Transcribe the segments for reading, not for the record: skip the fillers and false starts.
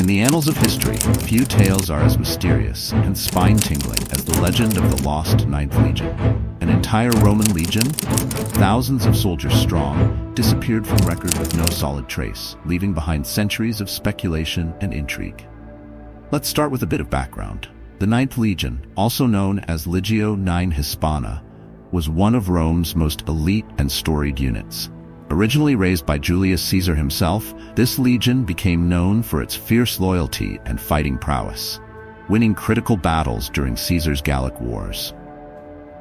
In the annals of history, few tales are as mysterious and spine-tingling as the legend of the lost Ninth Legion. An entire Roman legion, thousands of soldiers strong, disappeared from record with no solid trace, leaving behind centuries of speculation and intrigue. Let's start with a bit of background. The Ninth Legion, also known as Legio IX Hispana, was one of Rome's most elite and storied units. Originally raised by Julius Caesar himself, this legion became known for its fierce loyalty and fighting prowess, winning critical battles during Caesar's Gallic Wars.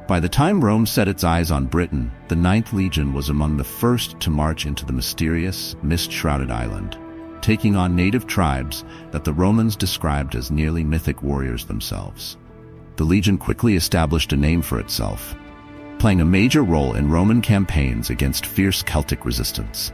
By the time Rome set its eyes on Britain, the Ninth Legion was among the first to march into the mysterious, mist-shrouded island, taking on native tribes that the Romans described as nearly mythic warriors themselves. The legion quickly established a name for itself, playing a major role in Roman campaigns against fierce Celtic resistance.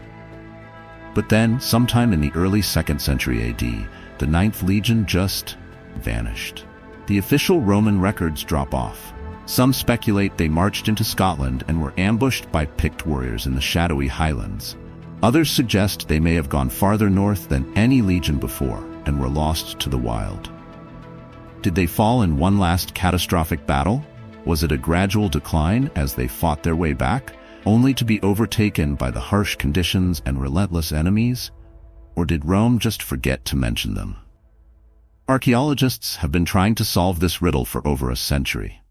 But then, sometime in the early 2nd century AD, the Ninth Legion just vanished. The official Roman records drop off. Some speculate they marched into Scotland and were ambushed by picked warriors in the shadowy highlands. Others suggest they may have gone farther north than any legion before and were lost to the wild. Did they fall in one last catastrophic battle? Was it a gradual decline as they fought their way back, only to be overtaken by the harsh conditions and relentless enemies? Or did Rome just forget to mention them? Archaeologists have been trying to solve this riddle for over a century.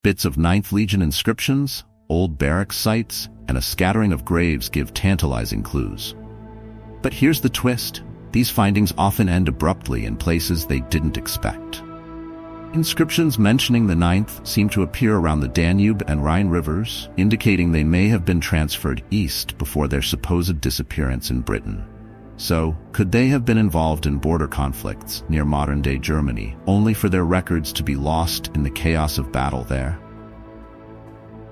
Bits of Ninth Legion inscriptions, old barracks sites, and a scattering of graves give tantalizing clues. But here's the twist. These findings often end abruptly in places they didn't expect. Inscriptions mentioning the Ninth seem to appear around the Danube and Rhine rivers, indicating they may have been transferred east before their supposed disappearance in Britain. So, could they have been involved in border conflicts near modern-day Germany, only for their records to be lost in the chaos of battle there?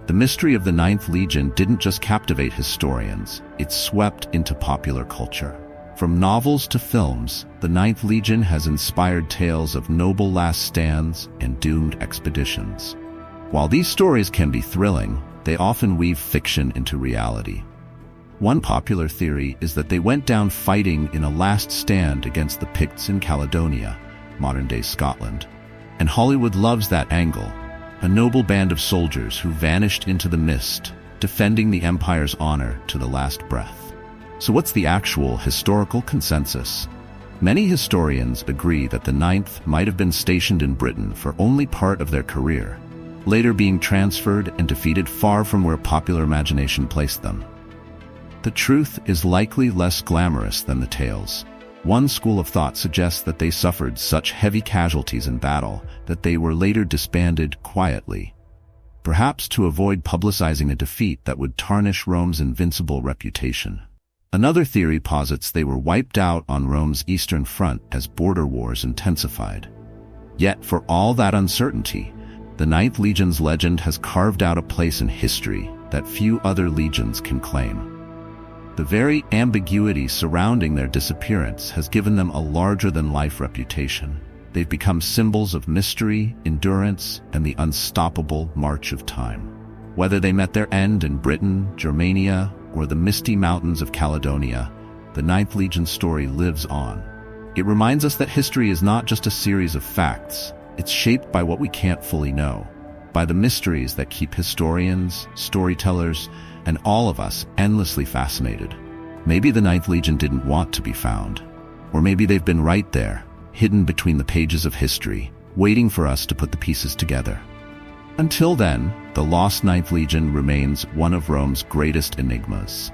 The mystery of the Ninth Legion didn't just captivate historians, it swept into popular culture. From novels to films, the Ninth Legion has inspired tales of noble last stands and doomed expeditions. While these stories can be thrilling, they often weave fiction into reality. One popular theory is that they went down fighting in a last stand against the Picts in Caledonia, modern-day Scotland. And Hollywood loves that angle, a noble band of soldiers who vanished into the mist, defending the Empire's honor to the last breath. So what's the actual historical consensus? Many historians agree that the Ninth might have been stationed in Britain for only part of their career, later being transferred and defeated far from where popular imagination placed them. The truth is likely less glamorous than the tales. One school of thought suggests that they suffered such heavy casualties in battle that they were later disbanded quietly, perhaps to avoid publicizing a defeat that would tarnish Rome's invincible reputation. Another theory posits they were wiped out on Rome's eastern front as border wars intensified. Yet, for all that uncertainty, the Ninth Legion's legend has carved out a place in history that few other legions can claim. The very ambiguity surrounding their disappearance has given them a larger-than-life reputation. They've become symbols of mystery, endurance, and the unstoppable march of time. Whether they met their end in Britain, Germania, or the misty mountains of Caledonia, the Ninth Legion story lives on. It reminds us that history is not just a series of facts. It's shaped by what we can't fully know, by the mysteries that keep historians, storytellers, and all of us endlessly fascinated. Maybe the Ninth Legion didn't want to be found, or maybe they've been right there, hidden between the pages of history, waiting for us to put the pieces together. Until then, the lost Ninth Legion remains one of Rome's greatest enigmas.